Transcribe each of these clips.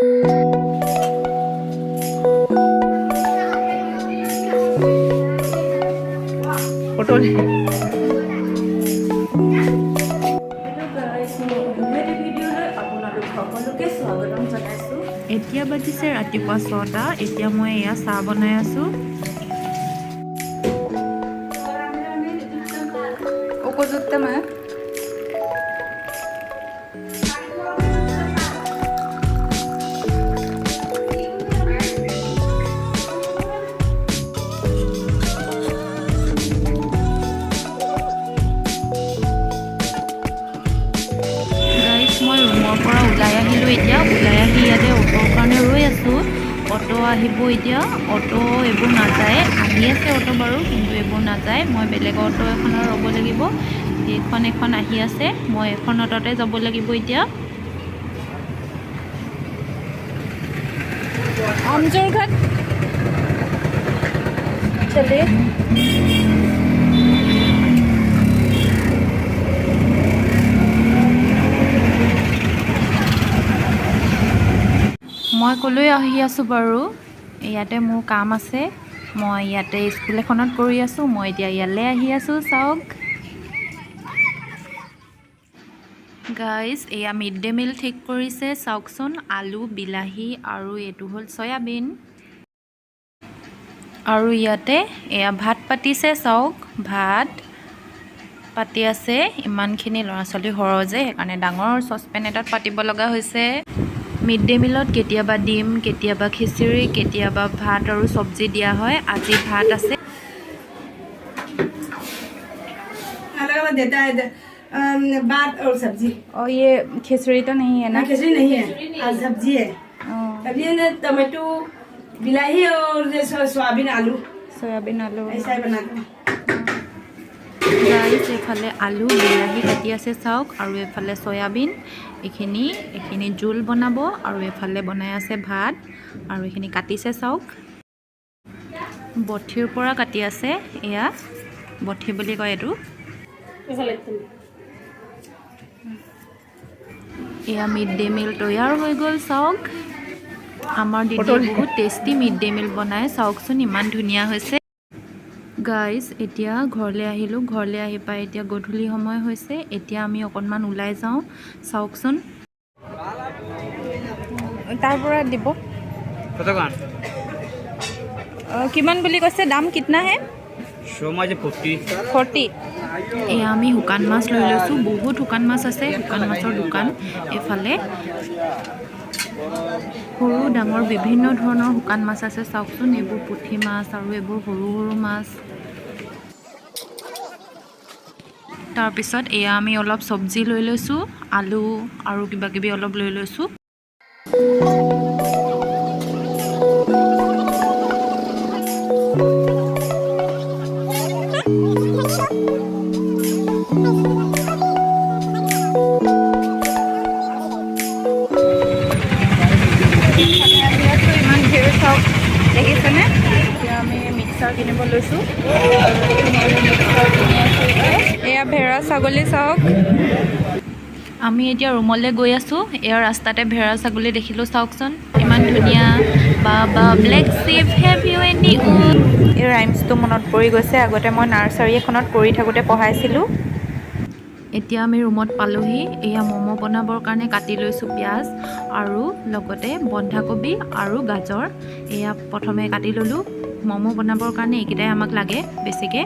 এতিয়া বাজিছে ৰাতিপুৱা 6টা। এতিয়া মই এয়া চাহ বনাই আছো। উপযুক্ত মা মই ৰুমৰ পৰা ওলাই আহিলোঁ। এতিয়া ওলাই আহি ইয়াতে অ'টোৰ কাৰণে ৰৈ আছোঁ। অ'টো আহিব এতিয়া। অ'টো এইবোৰ নাযায়, আহি আছে অ'টো বাৰু, কিন্তু এইবোৰ নাযায়। মই বেলেগ অ'টো এখনত ৰ'ব লাগিব। এখন আহি আছে, মই এখন অ'টতে যাব লাগিব এতিয়া। আমজোৰঘাট চলে মই ক'লৈ আহি আছোঁ বাৰু, ইয়াতে মোৰ কাম আছে। মই ইয়াতে স্কুল এখনত কৰি আছোঁ। মই এতিয়া ইয়ালৈ আহি আছোঁ। চাওক গাইজ, এয়া মিড ডে মিল ঠিক কৰিছে। চাওকচোন, আলু, বিলাহী আৰু এইটো হ'ল চয়াবিন। আৰু ইয়াতে এয়া ভাত পাতিছে। চাওক, ভাত পাতি আছে। ইমানখিনি ল'ৰা ছোৱালী সৰহ যে, সেইকাৰণে ডাঙৰ চচপেন এটাত পাতিব লগা হৈছে। মিড ডে মিলত কেতিয়াবা ডিম, কেতিয়াবা খিচিৰি, কেতিয়াবা ভাত আৰু চব্জি দিয়া হয়। আজি ভাত আছে। बात और सब्जी और ये खिचड़ी तो नहीं है ना? खिचड़ी नहीं है, आज सब्जी है। सब्जी है टमाटो, बिलाही और सोयाबीन आलू ऐसा ही बना दो। গাইছ, এইফালে আলু, বিলাহী কাটি আছে চাওক, আৰু এইফালে চয়াবিন। এইখিনি জোল বনাব, আৰু এইফালে বনাই আছে ভাত, আৰু এইখিনি কাটিছে চাওক। বঠিৰ পৰা কাটি আছে। এয়া বঠি বুলি কয় এইটো। এয়া মিড ডে মিল তৈয়াৰ হৈ গ'ল। চাওক, আমাৰ দিদিয়ে বহুত টেষ্টি মিড ডে মিল বনায়। চাওকচোন, ইমান ধুনীয়া হৈছে। গাইজ, এতিয়া ঘৰলৈ আহিলোঁ। ঘৰলৈ আহি পাই এতিয়া গধূলি সময় হৈছে। এতিয়া আমি অকণমান ওলাই যাওঁ। চাওকচোন, তাৰ পৰা দিব কিমান বুলি কৈছে? দাম কিতনা হে? 40। এয়া আমি শুকান মাছ লৈ লৈছোঁ। বহুত শুকান মাছ আছে। শুকান মাছৰ দোকান এইফালে। সৰু ডাঙৰ বিভিন্ন ধৰণৰ শুকান মাছ আছে। চাওকচোন, এইবোৰ পুঠি মাছ আৰু এইবোৰ সৰু সৰু মাছ। তাৰপিছত এয়া আমি অলপ চব্জি লৈ লৈছোঁ, আলু আৰু কিবা কিবি অলপ লৈ লৈছোঁ। ইমান ভিৰ চাওক, দেখিছেনে? এতিয়া আমি মিক্সাৰ কিনিব লৈছোঁ। এয়া ভেড়া ছাগলী চাওক। আমি এতিয়া ৰুমলৈ গৈ আছোঁ। এয়া ৰাস্তাতে ভেড়া ছাগলী দেখিলোঁ। চাওকচোন, ইমান ধুনীয়া। Baa black sheep have you any wool. এই ৰাইমছটো মনত পৰি গৈছে। আগতে মই নাৰ্চাৰী এখনত কৰি থাকোঁতে পঢ়াইছিলোঁ। এতিয়া আমি ৰুমত পালোহি। এয়া ম'ম' বনাবৰ কাৰণে কাটি লৈছোঁ পিঁয়াজ আৰু লগতে বন্ধাকবি আৰু গাজৰ। এয়া প্ৰথমে কাটি ল'লোঁ। ম'ম' বনাবৰ কাৰণে এইকেইটাই আমাক লাগে বেছিকৈ।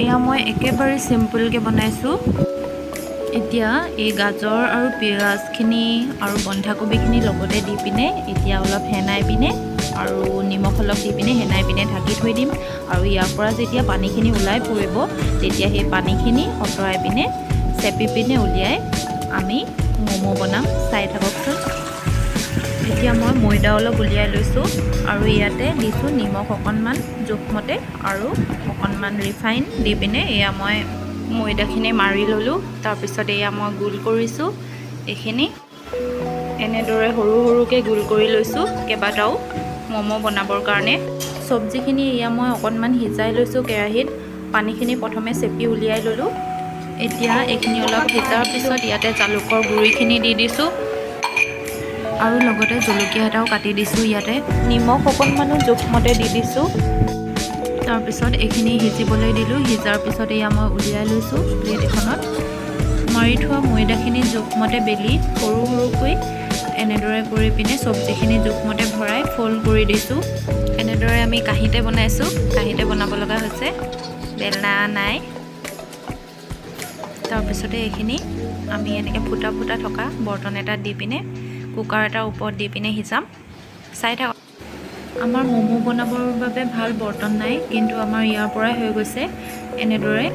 এয়া মই একেবাৰে চিম্পুলকৈ বনাইছোঁ। এতিয়া এই গাজৰ আৰু পিঁয়াজখিনি আৰু বন্ধাকবিখিনি লগতে দি পিনে এতিয়া অলপ সেনাই পিনে আৰু নিমখ অলপ দি পিনে সেনাই পিনে ঢাকি থৈ দিম। আৰু ইয়াৰ পৰা যেতিয়া পানীখিনি ওলাই পৰিব, তেতিয়া সেই পানীখিনি আঁতৰাই পিনে চেপি পিনে উলিয়াই আমি ম'ম' বনাম। চাই থাককচোন। এতিয়া মই ময়দা অলপ উলিয়াই লৈছোঁ আৰু ইয়াতে দিছোঁ নিমখ অকণমান জোখমতে আৰু অকণমান ৰিফাইন দি পিনে এয়া মই ময়দাখিনি মাৰি ল'লোঁ। তাৰপিছত এয়া মই গোল কৰিছোঁ। এইখিনি এনেদৰে সৰু সৰুকৈ গোল কৰি লৈছোঁ কেইবাটাও ম'ম' বনাবৰ কাৰণে। চব্জিখিনি এয়া মই অকণমান সিজাই লৈছোঁ কেৰাহীত। পানীখিনি প্ৰথমে চেপি উলিয়াই ল'লোঁ। এতিয়া এইখিনি অলপ সিজাৰ পিছত ইয়াতে জালুকৰ গুড়িখিনি দি দিছোঁ। আৰু লগতে জলকীয়া এটাও কাটি দিছোঁ ইয়াতে। নিমখ অকণমানো জোখমতে দি দিছোঁ। তাৰপিছত এইখিনি সিজিবলৈ দিলোঁ। সিজাৰ পিছত এয়া মই উলিয়াই লৈছোঁ প্লেট এখনত। মাৰি থোৱা ময়দাখিনি জোখমতে বেলি সৰু সৰুকৈ এনেদৰে কৰি পিনে চব্জিখিনি জোখমতে ভৰাই ফ'ল্ড কৰি দিছোঁ। এনেদৰে আমি কাঁহীতে বনাইছোঁ। কাঁহীতে বনাব লগা হৈছে, বেলনা নাই। তাৰপিছতে এইখিনি আমি এনেকৈ ফুটা ফুটা থকা বৰ্তন এটাত দি পিনে কুকাৰ এটাৰ ওপৰত দি পিনে সিজাম। চাই থাকক। আমাৰ ম'ম' বনাবৰ বাবে ভাল বৰ্তন নাই, কিন্তু আমাৰ ইয়াৰ পৰাই হৈ গৈছে। এনেদৰে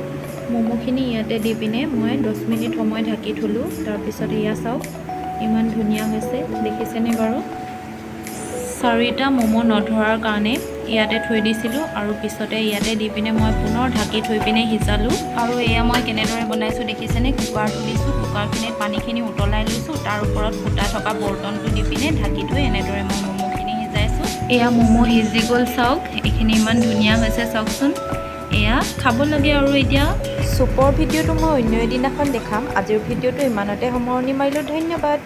ম'ম'খিনি ইয়াতে দি পিনে মই 10 মিনিট সময় ঢাকি থ'লোঁ। তাৰপিছত এয়া চাওক ইমান ধুনীয়া হৈছে, দেখিছেনে বাৰু? 4টা ম'ম' নধৰাৰ কাৰণে ইয়াতে থৈ দিছিলোঁ আৰু পিছতে ইয়াতে দি পিনে মই পুনৰ ঢাকি থৈ পিনে সিজালোঁ। আৰু এয়া মই কেনেদৰে বনাইছোঁ দেখিছেনে? কুকাৰটো দিছোঁ, কুকাৰখিনিত পানীখিনি উতলাই লৈছোঁ, তাৰ ওপৰত ফুটা থকা বৰ্তনটো দি পিনে ঢাকি থৈ এনেদৰে মই ম'ম'খিনি সিজাইছোঁ। এয়া ম'ম' সিজি গ'ল চাওক, এইখিনি ইমান ধুনীয়া হৈছে চাওকচোন। এয়া খাব লাগে। আৰু এতিয়া চুপৰ ভিডিঅ'টো মই অন্য এদিনাখন দেখাম। আজিৰ ভিডিঅ'টো ইমানতে সামৰণি মাৰিলোঁ। ধন্যবাদ।